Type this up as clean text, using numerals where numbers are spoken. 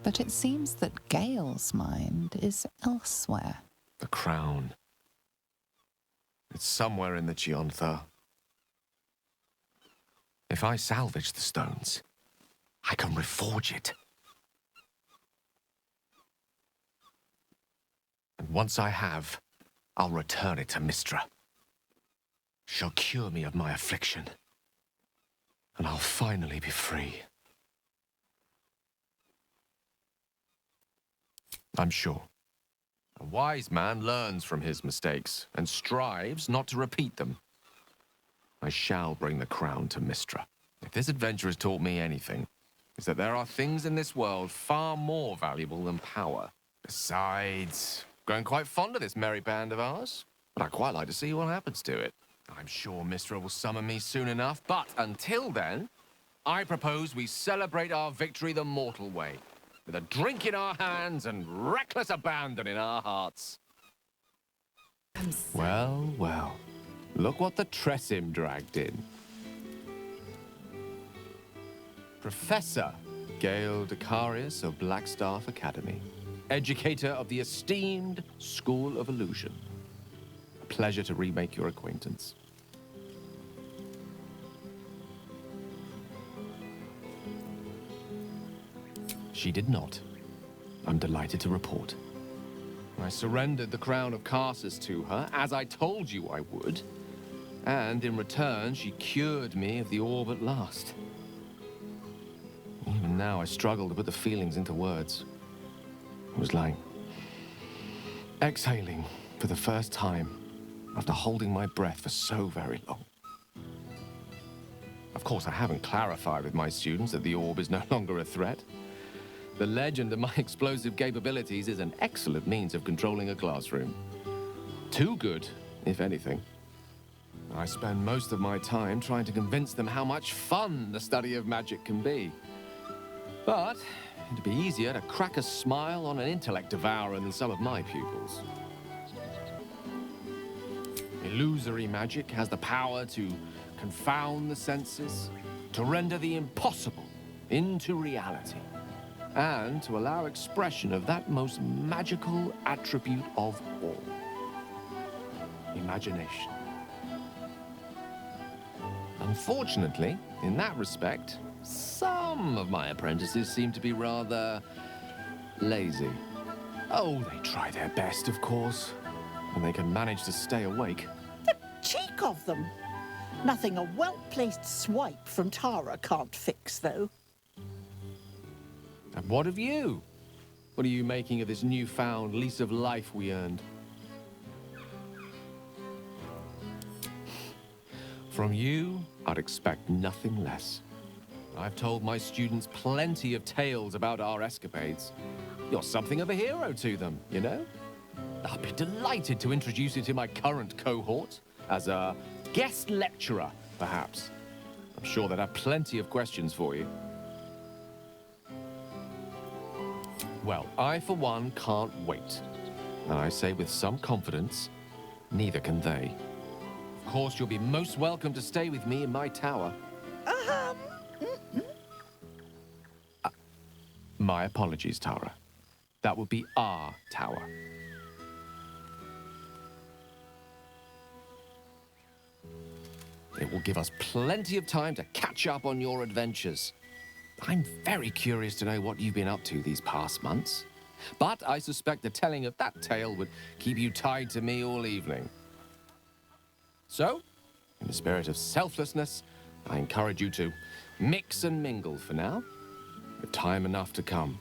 But it seems that Gale's mind is elsewhere. The crown. It's somewhere in the Giontha. If I salvage the stones, I can reforge it. And once I have, I'll return it to Mystra. She'll cure me of my affliction. And I'll finally be free. I'm sure. A wise man learns from his mistakes and strives not to repeat them. I shall bring the crown to Mystra. If this adventure has taught me anything, it's that there are things in this world far more valuable than power. Besides, growing quite fond of this merry band of ours, but I'd quite like to see what happens to it. I'm sure Mystra will summon me soon enough, but until then, I propose we celebrate our victory the mortal way, with a drink in our hands and reckless abandon in our hearts. Well, well. Look what the Tressim dragged in. Professor Gale Decarius of Blackstaff Academy, educator of the esteemed School of Illusion. A pleasure to remake your acquaintance. She did not. I'm delighted to report. I surrendered the crown of Karsus to her, as I told you I would. And in return, she cured me of the orb at last. Even now, I struggle to put the feelings into words. It was like exhaling for the first time after holding my breath for so very long. Of course, I haven't clarified with my students that the orb is no longer a threat. The legend of my explosive capabilities is an excellent means of controlling a classroom. Too good, if anything. I spend most of my time trying to convince them how much fun the study of magic can be. But it'd be easier to crack a smile on an intellect devourer than some of my pupils. Illusory magic has the power to confound the senses, to render the impossible into reality, and to allow expression of that most magical attribute of all, imagination. Unfortunately, in that respect, some of my apprentices seem to be rather lazy. Oh, they try their best, of course, and they can manage to stay awake. The cheek of them! Nothing a well-placed swipe from Tara can't fix, though. And what of you? What are you making of this newfound lease of life we earned? From you, I'd expect nothing less. I've told my students plenty of tales about our escapades. You're something of a hero to them, you know? I'll be delighted to introduce you to my current cohort as a guest lecturer, perhaps. I'm sure they'd have plenty of questions for you. Well, I, for one, can't wait. And I say with some confidence, neither can they. Of course, you'll be most welcome to stay with me in my tower. My apologies, Tara. That would be our tower. It will give us plenty of time to catch up on your adventures. I'm very curious to know what you've been up to these past months. But I suspect the telling of that tale would keep you tied to me all evening. So, in the spirit of selflessness, I encourage you to mix and mingle for now, with time enough to come.